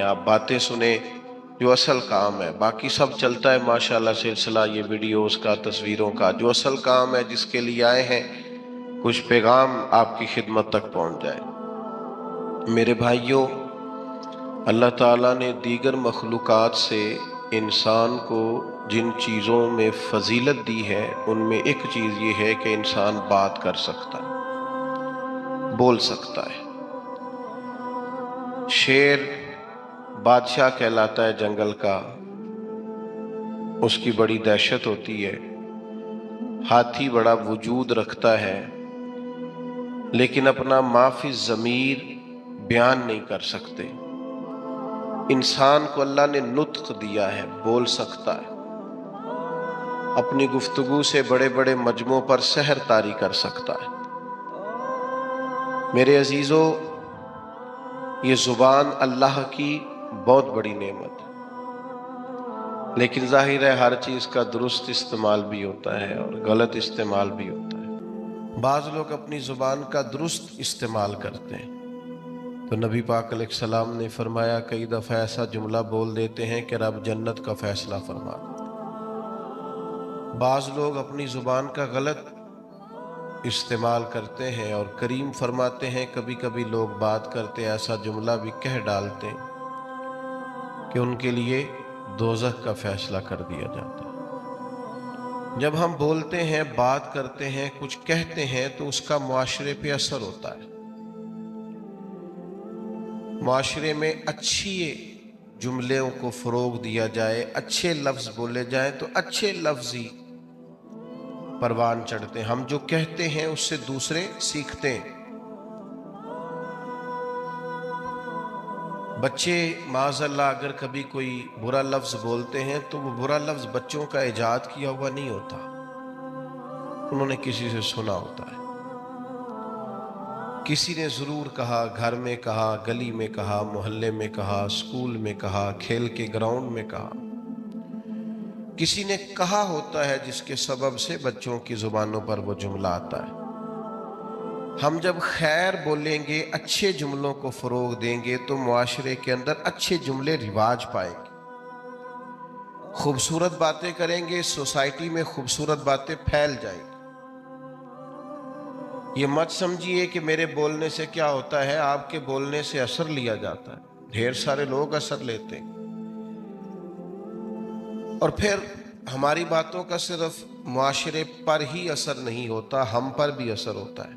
آپ باتیں سنیں جو اصل کام ہے، باقی سب چلتا ہے ماشاءاللہ سلسلہ یہ ویڈیوز کا، تصویروں کا۔ جو اصل کام ہے جس کے لیے آئے ہیں، کچھ پیغام آپ کی خدمت تک پہنچ جائے۔ میرے بھائیوں، اللہ تعالیٰ نے دیگر مخلوقات سے انسان کو جن چیزوں میں فضیلت دی ہے، ان میں ایک چیز یہ ہے کہ انسان بات کر سکتا ہے، بول سکتا ہے۔ شیر بادشاہ کہلاتا ہے جنگل کا، اس کی بڑی دہشت ہوتی ہے۔ ہاتھی بڑا وجود رکھتا ہے لیکن اپنا ما فی الضمیر بیان نہیں کر سکتے۔ انسان کو اللہ نے نطق دیا ہے، بول سکتا ہے، اپنی گفتگو سے بڑے بڑے مجمعوں پر سحر طاری کر سکتا ہے۔ میرے عزیزو، یہ زبان اللہ کی بہت بڑی نعمت ہے، لیکن ظاہر ہے ہر چیز کا درست استعمال بھی ہوتا ہے اور غلط استعمال بھی ہوتا ہے۔ بعض لوگ اپنی زبان کا درست استعمال کرتے ہیں تو نبی پاک علیہ السلام نے فرمایا کئی دفعہ ایسا جملہ بول دیتے ہیں کہ رب جنت کا فیصلہ فرما دیتے۔ بعض لوگ اپنی زبان کا غلط استعمال کرتے ہیں اور کریم فرماتے ہیں کبھی کبھی لوگ بات کرتے ایسا جملہ بھی کہہ ڈالتے ہیں کہ ان کے لیے دوزخ کا فیصلہ کر دیا جاتا ہے۔ جب ہم بولتے ہیں، بات کرتے ہیں، کچھ کہتے ہیں تو اس کا معاشرے پہ اثر ہوتا ہے۔ معاشرے میں اچھی جملوں کو فروغ دیا جائے، اچھے لفظ بولے جائیں تو اچھے لفظ ہی پروان چڑھتے ہیں۔ ہم جو کہتے ہیں اس سے دوسرے سیکھتے ہیں۔ بچے معاذ اللہ اگر کبھی کوئی برا لفظ بولتے ہیں تو وہ برا لفظ بچوں کا ایجاد کیا ہوا نہیں ہوتا، انہوں نے کسی سے سنا ہوتا ہے۔ کسی نے ضرور کہا، گھر میں کہا، گلی میں کہا، محلے میں کہا، اسکول میں کہا، کھیل کے گراؤنڈ میں کہا، کسی نے کہا ہوتا ہے جس کے سبب سے بچوں کی زبانوں پر وہ جملہ آتا ہے۔ ہم جب خیر بولیں گے، اچھے جملوں کو فروغ دیں گے تو معاشرے کے اندر اچھے جملے رواج پائیں گے۔ خوبصورت باتیں کریں گے، سوسائٹی میں خوبصورت باتیں پھیل جائیں گی۔ یہ مت سمجھیے کہ میرے بولنے سے کیا ہوتا ہے، آپ کے بولنے سے اثر لیا جاتا ہے، ڈھیر سارے لوگ اثر لیتے ہیں۔ اور پھر ہماری باتوں کا صرف معاشرے پر ہی اثر نہیں ہوتا، ہم پر بھی اثر ہوتا ہے۔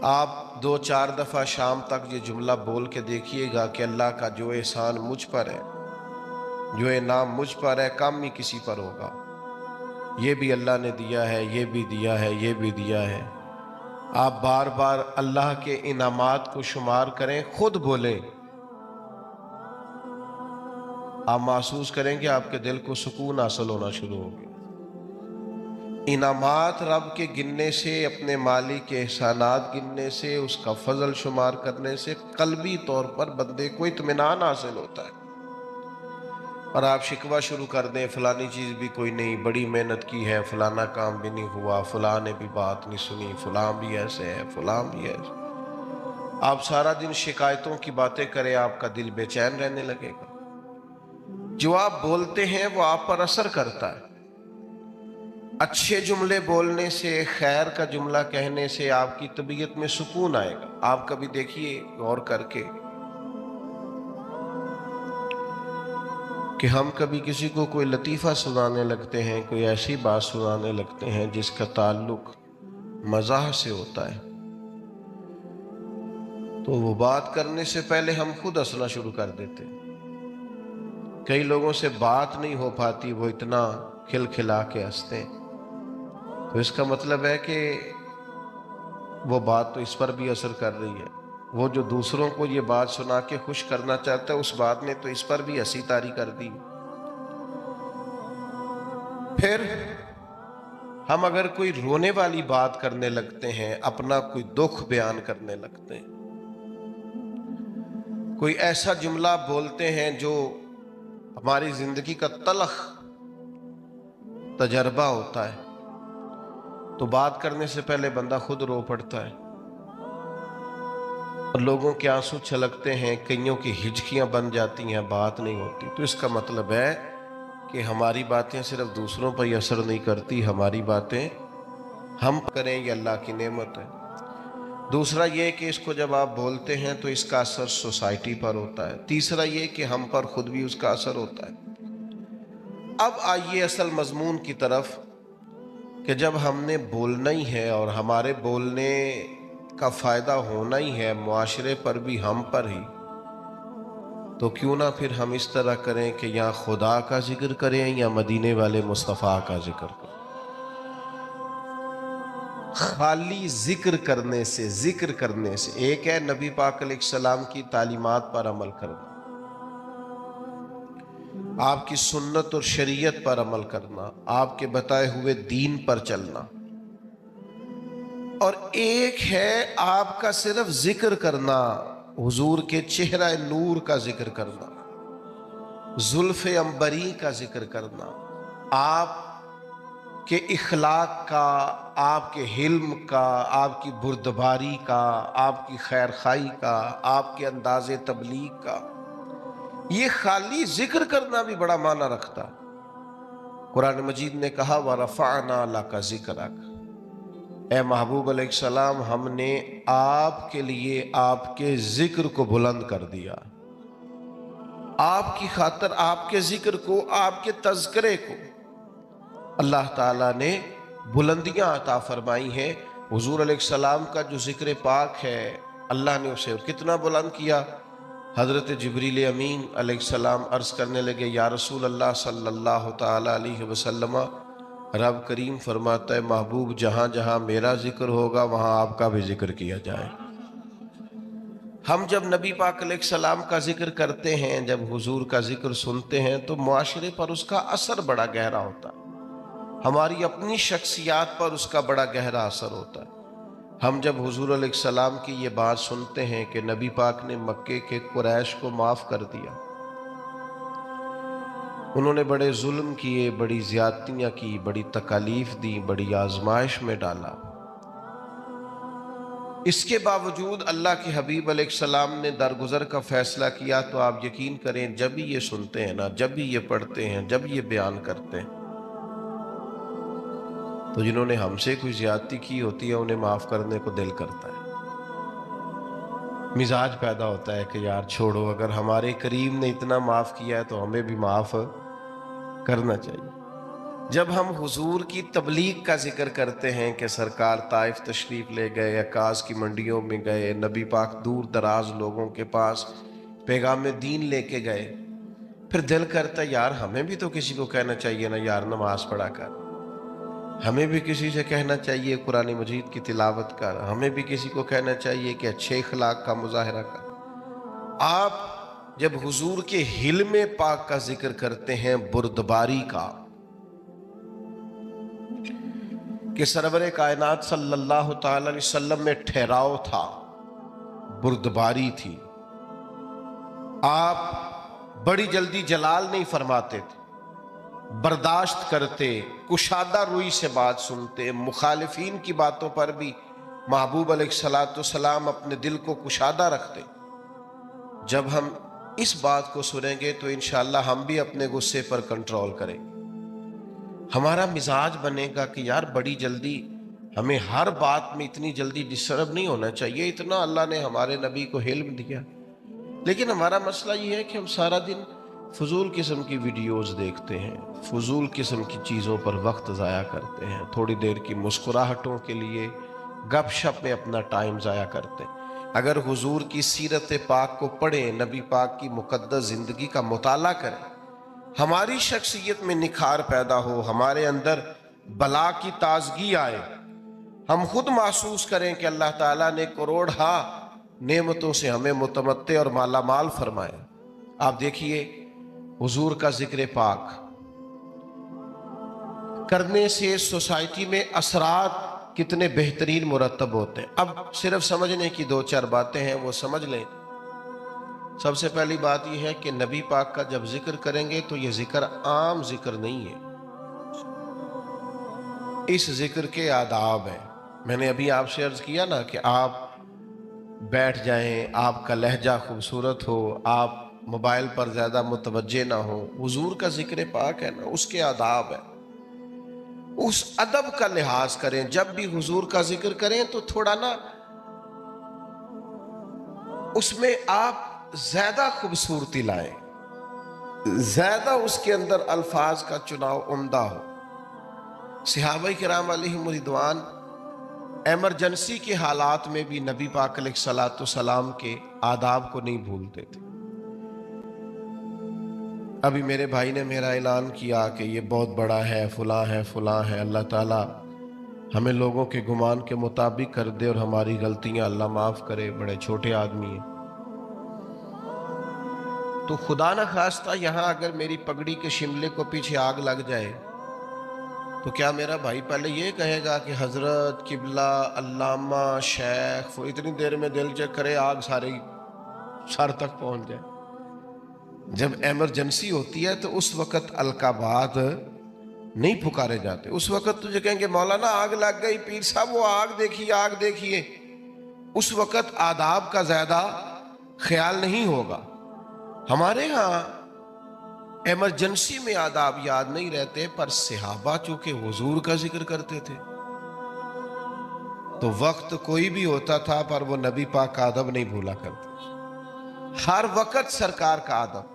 آپ 2-4 دفعہ شام تک یہ جملہ بول کے دیکھیے گا کہ اللہ کا جو احسان مجھ پر ہے، جو انعام مجھ پر ہے، کم ہی کسی پر ہوگا۔ یہ بھی اللہ نے دیا ہے، یہ بھی دیا ہے، یہ بھی دیا ہے۔ آپ بار بار اللہ کے انعامات کو شمار کریں، خود بولیں، آپ محسوس کریں گے آپ کے دل کو سکون حاصل ہونا شروع ہوگا۔ انعامات رب کے گننے سے، اپنے مالک کے احسانات گننے سے، اس کا فضل شمار کرنے سے قلبی طور پر بندے کو اطمینان حاصل ہوتا ہے۔ اور آپ شکوہ شروع کر دیں، فلانی چیز بھی کوئی نہیں، بڑی محنت کی ہے، فلانا کام بھی نہیں ہوا، فلاں نے بھی بات نہیں سنی، فلاں بھی ایسے ہے، فلاں بھی ایسے۔ آپ سارا دن شکایتوں کی باتیں کریں، آپ کا دل بے چین رہنے لگے گا۔ جو آپ بولتے ہیں وہ آپ پر اثر کرتا ہے۔ اچھے جملے بولنے سے، خیر کا جملہ کہنے سے آپ کی طبیعت میں سکون آئے گا۔ آپ کبھی دیکھیے غور کر کے کہ ہم کبھی کسی کو کوئی لطیفہ سنانے لگتے ہیں، کوئی ایسی بات سنانے لگتے ہیں جس کا تعلق مزاح سے ہوتا ہے، تو وہ بات کرنے سے پہلے ہم خود ہنسنا شروع کر دیتے ہیں۔ کئی لوگوں سے بات نہیں ہو پاتی، وہ اتنا کھلکھلا کے ہنستے ہیں، تو اس کا مطلب ہے کہ وہ بات تو اس پر بھی اثر کر رہی ہے۔ وہ جو دوسروں کو یہ بات سنا کے خوش کرنا چاہتا ہے، اس بات نے تو اس پر بھی ہنسی طاری کر دی۔ پھر ہم اگر کوئی رونے والی بات کرنے لگتے ہیں، اپنا کوئی دکھ بیان کرنے لگتے ہیں، کوئی ایسا جملہ بولتے ہیں جو ہماری زندگی کا تلخ تجربہ ہوتا ہے، تو بات کرنے سے پہلے بندہ خود رو پڑتا ہے۔ اور لوگوں کے آنسو چھلکتے ہیں، کئیوں کی ہچکیاں بن جاتی ہیں، بات نہیں ہوتی، تو اس کا مطلب ہے کہ ہماری باتیں صرف دوسروں پر ہی اثر نہیں کرتی، ہماری باتیں ہم کریں یہ اللہ کی نعمت ہے۔ دوسرا یہ کہ اس کو جب آپ بولتے ہیں تو اس کا اثر سوسائٹی پر ہوتا ہے۔ تیسرا یہ کہ ہم پر خود بھی اس کا اثر ہوتا ہے۔ اب آئیے اصل مضمون کی طرف کہ جب ہم نے بولنا ہی ہے اور ہمارے بولنے کا فائدہ ہونا ہی ہے معاشرے پر بھی ہم پر ہی، تو کیوں نہ پھر ہم اس طرح کریں کہ یا خدا کا ذکر کریں یا مدینے والے مصطفیٰ کا ذکر کریں۔ خالی ذکر کرنے سے ایک ہے نبی پاک علیہ السلام کی تعلیمات پر عمل کرنا، آپ کی سنت اور شریعت پر عمل کرنا، آپ کے بتائے ہوئے دین پر چلنا، اور ایک ہے آپ کا صرف ذکر کرنا، حضور کے چہرہ نور کا ذکر کرنا، زلف عنبری کا ذکر کرنا، آپ کے اخلاق کا، آپ کے حلم کا، آپ کی بردباری کا، آپ کی خیر خواہی کا، آپ کے انداز تبلیغ کا۔ یہ خالی ذکر کرنا بھی بڑا معنی رکھتا ہے۔ قرآن مجید نے کہا وَرَفَعْنَا لَكَ ذِكْرَكَ، اے محبوب علیہ السلام ہم نے آپ کے لیے آپ کے ذکر کو بلند کر دیا، آپ کی خاطر آپ کے ذکر کو، آپ کے تذکرے کو اللہ تعالیٰ نے بلندیاں عطا فرمائی ہیں۔ حضور علیہ السلام کا جو ذکر پاک ہے اللہ نے اسے کتنا بلند کیا۔ حضرت جبریل امین علیہ السلام عرض کرنے لگے یا رسول اللہ صلی اللہ تعالیٰ علیہ وسلم، رب کریم فرماتا ہے محبوب جہاں جہاں میرا ذکر ہوگا وہاں آپ کا بھی ذکر کیا جائے۔ ہم جب نبی پاک علیہ السلام کا ذکر کرتے ہیں، جب حضور کا ذکر سنتے ہیں تو معاشرے پر اس کا اثر بڑا گہرا ہوتا ہے، ہماری اپنی شخصیات پر اس کا بڑا گہرا اثر ہوتا ہے۔ ہم جب حضور علیہ السلام کی یہ بات سنتے ہیں کہ نبی پاک نے مکے کے قریش کو معاف کر دیا، انہوں نے بڑے ظلم کیے، بڑی زیادتیاں کی، بڑی تکالیف دی، بڑی آزمائش میں ڈالا، اس کے باوجود اللہ کے حبیب علیہ السلام نے درگزر کا فیصلہ کیا، تو آپ یقین کریں جب بھی یہ سنتے ہیں نا، جب بھی یہ پڑھتے ہیں، جب یہ بیان کرتے ہیں، تو جنہوں نے ہم سے کوئی زیادتی کی ہوتی ہے انہیں معاف کرنے کو دل کرتا ہے، مزاج پیدا ہوتا ہے کہ یار چھوڑو، اگر ہمارے کریم نے اتنا معاف کیا ہے تو ہمیں بھی معاف کرنا چاہیے۔ جب ہم حضور کی تبلیغ کا ذکر کرتے ہیں کہ سرکار طائف تشریف لے گئے، عکاظ کی منڈیوں میں گئے، نبی پاک دور دراز لوگوں کے پاس پیغام دین لے کے گئے، پھر دل کرتا ہے یار ہمیں بھی تو کسی کو کہنا چاہیے نا یار نماز پڑھا کر، ہمیں بھی کسی سے کہنا چاہیے قرآن مجید کی تلاوت کر، ہمیں بھی کسی کو کہنا چاہیے کہ اچھے اخلاق کا مظاہرہ کر۔ آپ جب حضور کے حلم پاک کا ذکر کرتے ہیں، بردباری کا، کہ سرور کائنات صلی اللہ تعالی علیہ وسلم میں ٹھہراؤ تھا، بردباری تھی، آپ بڑی جلدی جلال نہیں فرماتے تھے، برداشت کرتے، کشادہ روئی سے بات سنتے، مخالفین کی باتوں پر بھی محبوب علیہ السلام اپنے دل کو کشادہ رکھتے۔ جب ہم اس بات کو سنیں گے تو انشاءاللہ ہم بھی اپنے غصے پر کنٹرول کریں گے، ہمارا مزاج بنے گا کہ یار بڑی جلدی ہمیں ہر بات میں اتنی جلدی ڈسٹرب نہیں ہونا چاہیے، اتنا اللہ نے ہمارے نبی کو علم دیا۔ لیکن ہمارا مسئلہ یہ ہے کہ ہم سارا دن فضول قسم کی ویڈیوز دیکھتے ہیں، فضول قسم کی چیزوں پر وقت ضائع کرتے ہیں، تھوڑی دیر کی مسکراہٹوں کے لیے گپ شپ میں اپنا ٹائم ضائع کرتے ہیں۔ اگر حضور کی سیرت پاک کو پڑھیں، نبی پاک کی مقدس زندگی کا مطالعہ کریں، ہماری شخصیت میں نکھار پیدا ہو، ہمارے اندر بلا کی تازگی آئے، ہم خود محسوس کریں کہ اللہ تعالیٰ نے کروڑہا نعمتوں سے ہمیں متمتع اور مالا مال فرمائے۔ آپ دیکھیے حضور کا ذکر پاک کرنے سے سوسائٹی میں اثرات کتنے بہترین مرتب ہوتے ہیں۔ اب صرف سمجھنے کی دو چار باتیں ہیں، وہ سمجھ لیں۔ سب سے پہلی بات یہ ہے کہ نبی پاک کا جب ذکر کریں گے تو یہ ذکر عام ذکر نہیں ہے، اس ذکر کے آداب ہیں۔ میں نے ابھی آپ سے عرض کیا نا کہ آپ بیٹھ جائیں، آپ کا لہجہ خوبصورت ہو، آپ موبائل پر زیادہ متوجہ نہ ہو. حضور کا ذکر پاک ہے نا، اس کے آداب ہے، اس ادب کا لحاظ کریں. جب بھی حضور کا ذکر کریں تو تھوڑا نا اس میں آپ زیادہ خوبصورتی لائیں، زیادہ اس کے اندر الفاظ کا چناؤ عمدہ ہو. صحابہ کرام علیہم رضوان ایمرجنسی کے حالات میں بھی نبی پاک علیہ الصلوۃ والسلام کے آداب کو نہیں بھولتے تھے. ابھی میرے بھائی نے میرا اعلان کیا کہ یہ بہت بڑا ہے، فلاں ہے، فلاں ہے. اللہ تعالیٰ ہمیں لوگوں کے گمان کے مطابق کر دے اور ہماری غلطیاں اللہ معاف کرے، بڑے چھوٹے آدمی ہیں. تو خدا نہ خواستہ یہاں اگر میری پگڑی کے شملے کو پیچھے آگ لگ جائے تو کیا میرا بھائی پہلے یہ کہے گا کہ حضرت، قبلہ، علامہ، شیخ، اتنی دیر میں دل چیک کرے آگ ساری سر تک پہنچ جائے؟ جب ایمرجنسی ہوتی ہے تو اس وقت القابات نہیں پکارے جاتے. اس وقت تجھے کہیں گے مولانا آگ لگ گئی، پیر صاحب وہ آگ دیکھیے، آگ دیکھیے. اس وقت آداب کا زیادہ خیال نہیں ہوگا. ہمارے ہاں ایمرجنسی میں آداب یاد نہیں رہتے، پر صحابہ چونکہ حضور کا ذکر کرتے تھے تو وقت کوئی بھی ہوتا تھا پر وہ نبی پاک کا ادب نہیں بھولا کرتے. ہر وقت سرکار کا ادب.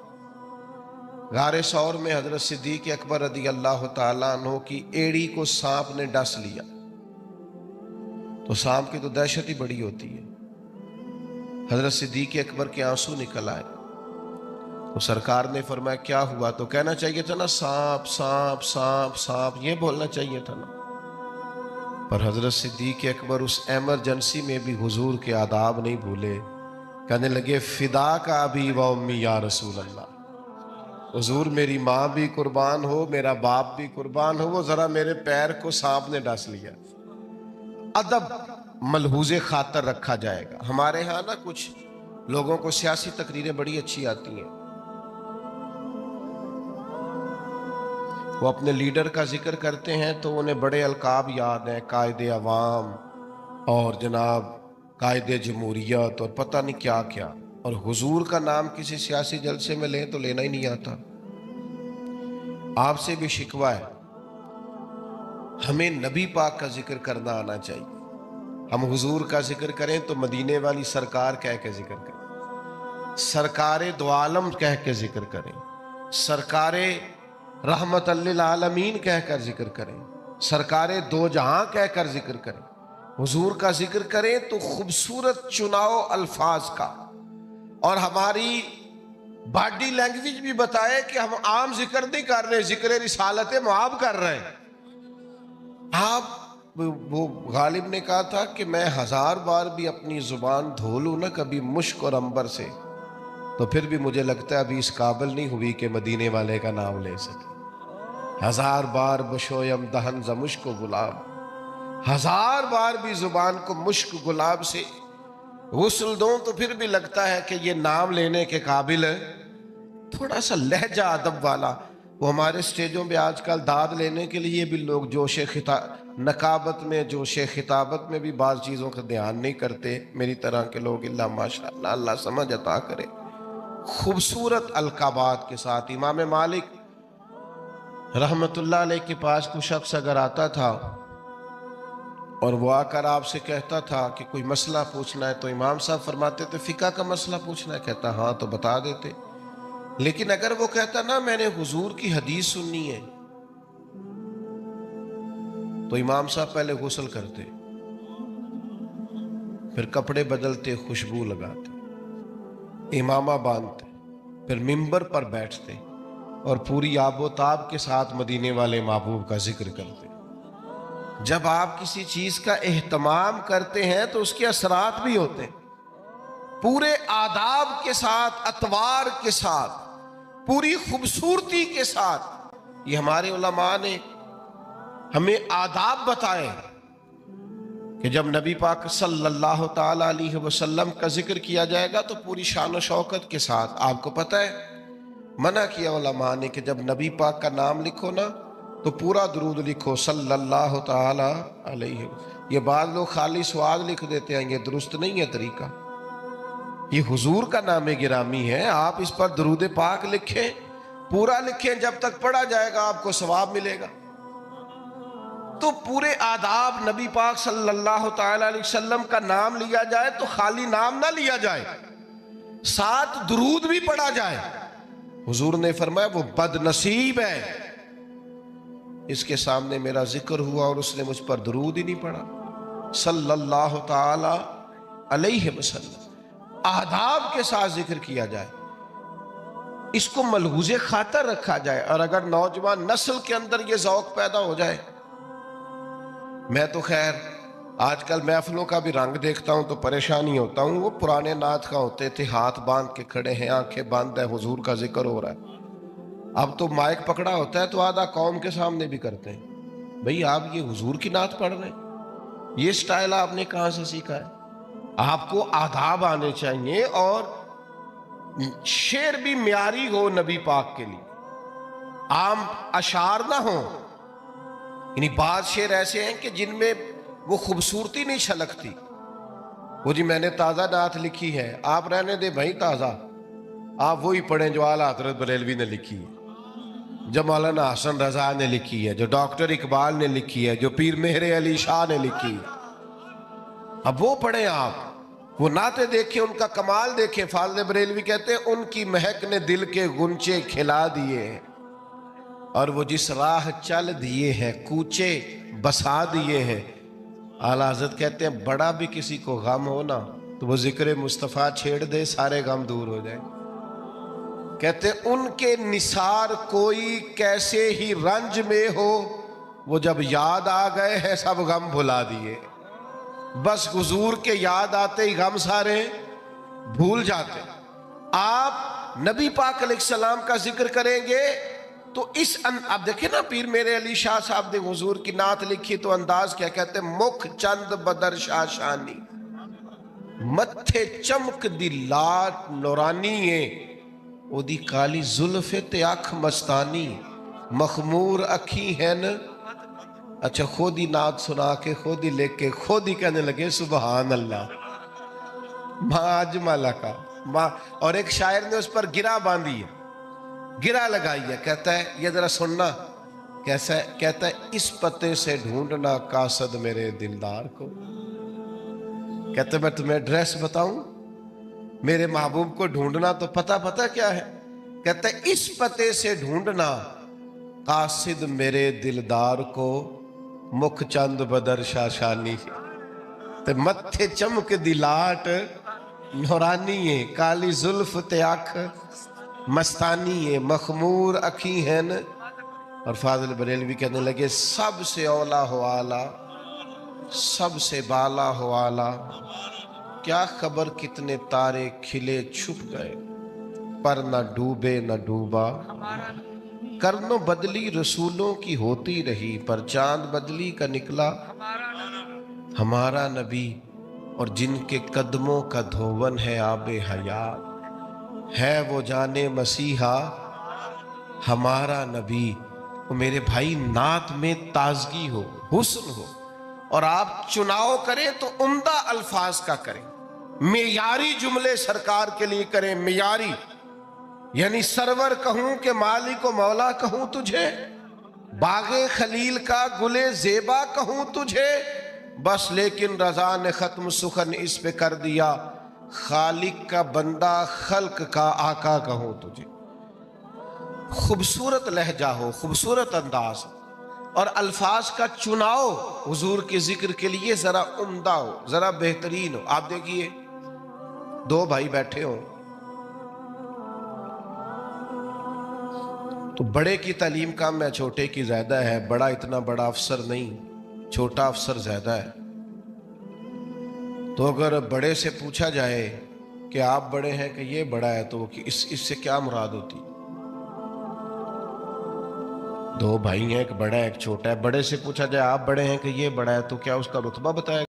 غار ثور میں حضرت صدیق اکبر رضی اللہ تعالیٰ عنہ کی ایڑی کو سانپ نے ڈس لیا تو سانپ کی تو دہشت ہی بڑی ہوتی ہے. حضرت صدیق اکبر کے آنسو نکل آئے تو سرکار نے فرمایا کیا ہوا؟ تو کہنا چاہیے تھا نا سانپ سانپ سانپ سانپ، یہ بولنا چاہیے تھا نا. پر حضرت صدیق اکبر اس ایمرجنسی میں بھی حضور کے آداب نہیں بھولے. کہنے لگے فدا کا ابی و امی یا رسول اللہ، حضور میری ماں بھی قربان ہو، میرا باپ بھی قربان ہو، وہ ذرا میرے پیر کو سانپ نے ڈس لیا. ادب ملحوظ خاطر رکھا جائے گا. ہمارے ہاں نا کچھ لوگوں کو سیاسی تقریریں بڑی اچھی آتی ہیں، وہ اپنے لیڈر کا ذکر کرتے ہیں تو انہیں بڑے القاب یاد ہیں، قائد عوام اور جناب قائد جمہوریت اور پتہ نہیں کیا کیا. اور حضور کا نام کسی سیاسی جلسے میں لیں تو لینا ہی نہیں آتا. آپ سے بھی شکوہ ہے، ہمیں نبی پاک کا ذکر کرنا آنا چاہیے. ہم حضور کا ذکر کریں تو مدینے والی سرکار کہہ کے ذکر کریں، سرکار دو عالم کہہ کے ذکر کریں، سرکار رحمت للعالمین کہہ کر ذکر کریں، سرکار دو جہاں کہہ کر ذکر کریں. حضور کا ذکر کریں تو خوبصورت چناؤ الفاظ کا، اور ہماری باڈی لینگویج بھی بتائے کہ ہم عام ذکر نہیں کر رہے، ذکر رسالت معاب کر رہے ہیں. آپ وہ غالب نے کہا تھا کہ میں 1000 بار بھی اپنی زبان دھو لوں نا کبھی مشک اور عنبر سے تو پھر بھی مجھے لگتا ہے ابھی اس قابل نہیں ہوئی کہ مدینے والے کا نام لے سکے. 1000 بار بشویم دہن ز مشک و گلاب، 1000 بار بھی زبان کو مشک گلاب سے غسل دوں تو پھر بھی لگتا ہے کہ یہ نام لینے کے قابل ہے. تھوڑا سا لہجہ ادب والا. وہ ہمارے سٹیجوں پہ آج کل داد لینے کے لیے بھی لوگ جوش نقابت میں، جوش خطابت میں بھی بعض چیزوں کا دھیان نہیں کرتے. میری طرح کے لوگ اللہ ماشاءاللہ، اللہ سمجھ عطا کرے، خوبصورت القابات کے ساتھ. امام مالک رحمت اللہ علیہ کے پاس کوئی شخص اگر آتا تھا اور وہ آ کر آپ سے کہتا تھا کہ کوئی مسئلہ پوچھنا ہے تو امام صاحب فرماتے تھے فقہ کا مسئلہ پوچھنا ہے؟ کہتا ہاں تو بتا دیتے. لیکن اگر وہ کہتا نا میں نے حضور کی حدیث سننی ہے تو امام صاحب پہلے غسل کرتے، پھر کپڑے بدلتے، خوشبو لگاتے، امامہ باندھتے، پھر منبر پر بیٹھتے اور پوری آب و تاب کے ساتھ مدینے والے محبوب کا ذکر کرتے. جب آپ کسی چیز کا اہتمام کرتے ہیں تو اس کے اثرات بھی ہوتے ہیں. پورے آداب کے ساتھ، اطوار کے ساتھ، پوری خوبصورتی کے ساتھ. یہ ہمارے علماء نے ہمیں آداب بتائے کہ جب نبی پاک صلی اللہ تعالی علیہ وسلم کا ذکر کیا جائے گا تو پوری شان و شوکت کے ساتھ. آپ کو پتہ ہے منع کیا علماء نے کہ جب نبی پاک کا نام لکھو نا تو پورا درود لکھو صلی اللہ تعالی علیہ. یہ بعض لوگ خالی سواد لکھ دیتے ہیں، یہ درست نہیں ہے طریقہ. یہ حضور کا نام گرامی ہے، آپ اس پر درود پاک لکھیں، پورا لکھیں، جب تک پڑھا جائے گا آپ کو ثواب ملے گا۔ تو پورے آداب نبی پاک صلی اللہ تعالی علیہ وسلم کا نام لیا جائے تو خالی نام نہ لیا جائے، ساتھ درود بھی پڑھا جائے۔ حضور نے فرمایا وہ بد نصیب ہے، اس کے سامنے میرا ذکر ہوا اور اس نے مجھ پر درود ہی نہیں پڑھا صلی اللہ تعالی علیہ وسلم۔ آداب کے ساتھ ذکر کیا جائے، اس کو ملحوظ خاطر رکھا جائے، اور اگر نوجوان نسل کے اندر یہ ذوق پیدا ہو جائے۔ میں تو خیر آج کل محفلوں کا بھی رنگ دیکھتا ہوں تو پریشانی ہوتا ہوں، وہ پرانے نعت کا ہوتے تھے، ہاتھ باندھ کے کھڑے ہیں، آنکھیں بند ہے، حضور کا ذکر ہو رہا ہے۔ اب تو مائک پکڑا ہوتا ہے تو آدھا قوم کے سامنے بھی کرتے ہیں۔ بھئی آپ یہ حضور کی نعت پڑھ رہے ہیں، یہ سٹائل آپ نے کہاں سے سیکھا ہے؟ آپ کو آداب آنے چاہیے، اور شعر بھی معیاری ہو نبی پاک کے لیے، عام اشعار نہ ہوں۔ یعنی بعض شعر ایسے ہیں کہ جن میں وہ خوبصورتی نہیں چھلکتی۔ وہ جی میں نے تازہ نعت لکھی ہے، آپ رہنے دے بھائی تازہ، آپ وہی پڑھیں جو اعلیٰ حضرت بریلوی نے لکھی ہے، جو مولانا حسن رضا نے لکھی ہے، جو ڈاکٹر اقبال نے لکھی ہے، جو پیر مہر علی شاہ نے لکھی ہے۔ اب وہ پڑھیں آپ، وہ نعتیں دیکھیں، ان کا کمال دیکھیں۔ فاضل بریلوی کہتے ہیں ان کی مہک نے دل کے گنچے کھلا دیے ہیں، اور وہ جس راہ چل دیے ہیں کوچے بسا دیے ہیں۔ اعلیٰ حضرت کہتے ہیں بڑا بھی کسی کو غم ہو نا تو وہ ذکر مصطفیٰ چھیڑ دے، سارے غم دور ہو جائیں۔ کہتے ہیں ان کے نثار کوئی کیسے ہی رنج میں ہو، وہ جب یاد آ گئے ہیں سب غم بھلا دیے۔ بس حضور کے یاد آتے ہی غم سارے بھول جاتے۔ آپ نبی پاک علیہ السلام کا ذکر کریں گے تو آپ دیکھیں نا، پیر میرے علی شاہ صاحب نے حضور کی نعت لکھی تو انداز کیا کہتے ہیں، مکھ چند بدر شاشانی، متھے چمک دی لاٹ نورانی ہے، او دی کالی زلف تے اکھ مستانی، مخمور اکھی ہیں۔ اچھا خود ہی نعت سنا کے، خود ہی لکھ کے، خود ہی کہنے لگے سبحان اللہ ما اجمل کا ما۔ اور ایک شاعر نے اس پر گرہ باندھی ہے، گرہ لگائی ہے، کہتا ہے یہ ذرا سننا کیسا ہے، کہتا ہے اس پتے سے ڈھونڈنا قاصد میرے دلدار کو۔ کہتا ہے میں تمہیں ایڈریس بتاؤں، میرے محبوب کو ڈھونڈنا تو پتہ کیا ہے، کہتا ہے اس پتے سے ڈھونڈنا قاصد میرے دلدار کو، مکھ چند بدر شاشانی، تے متھے چمک دی لاٹ نورانی ہے، کالی زلف تے اکھ مستانی ہے، مخمور اکھی ہیں۔ اور فاضل بریلوی کہنے لگے سب سے اولا ہو آلہ، سب سے بالا ہو آلہ، کیا خبر کتنے تارے کھلے چھپ گئے، پر نہ ڈوبے نہ ڈوبا۔ کرنوں بدلی رسولوں کی ہوتی رہی، پر چاند بدلی کا نکلا ہمارا نبی، اور جن کے قدموں کا دھون ہے آب حیات، ہے وہ جانے مسیحا ہمارا نبی۔ وہ میرے بھائی نعت میں تازگی ہو، حسن ہو، اور آپ چناؤ کریں تو عمدہ الفاظ کا کریں، معیاری جملے سرکار کے لیے کریں، معیاری، یعنی سرور کہوں کہ مالک و مولا کہوں تجھے، باغ خلیل کا گلے زیبا کہوں تجھے، بس لیکن رضا نے ختم سخن اس پہ کر دیا، خالق کا بندہ خلق کا آقا کہوں تجھے۔ خوبصورت لہجہ ہو، خوبصورت انداز، اور الفاظ کا چناؤ حضور کے ذکر کے لیے ذرا عمدہ ہو، ذرا بہترین ہو۔ آپ دیکھیے دو بھائی بیٹھے ہوں تو بڑے کی تعلیم کم ہے، چھوٹے کی زیادہ ہے، بڑا اتنا بڑا افسر نہیں، چھوٹا افسر زیادہ ہے۔ تو اگر بڑے سے پوچھا جائے کہ آپ بڑے ہیں کہ یہ بڑا ہے تو اس سے کیا مراد ہوتی؟ دو بھائی ہیں، ایک بڑا ہے ایک چھوٹا ہے، بڑے سے پوچھا جائے آپ بڑے ہیں کہ یہ بڑا ہے تو کیا اس کا رتبہ بتایا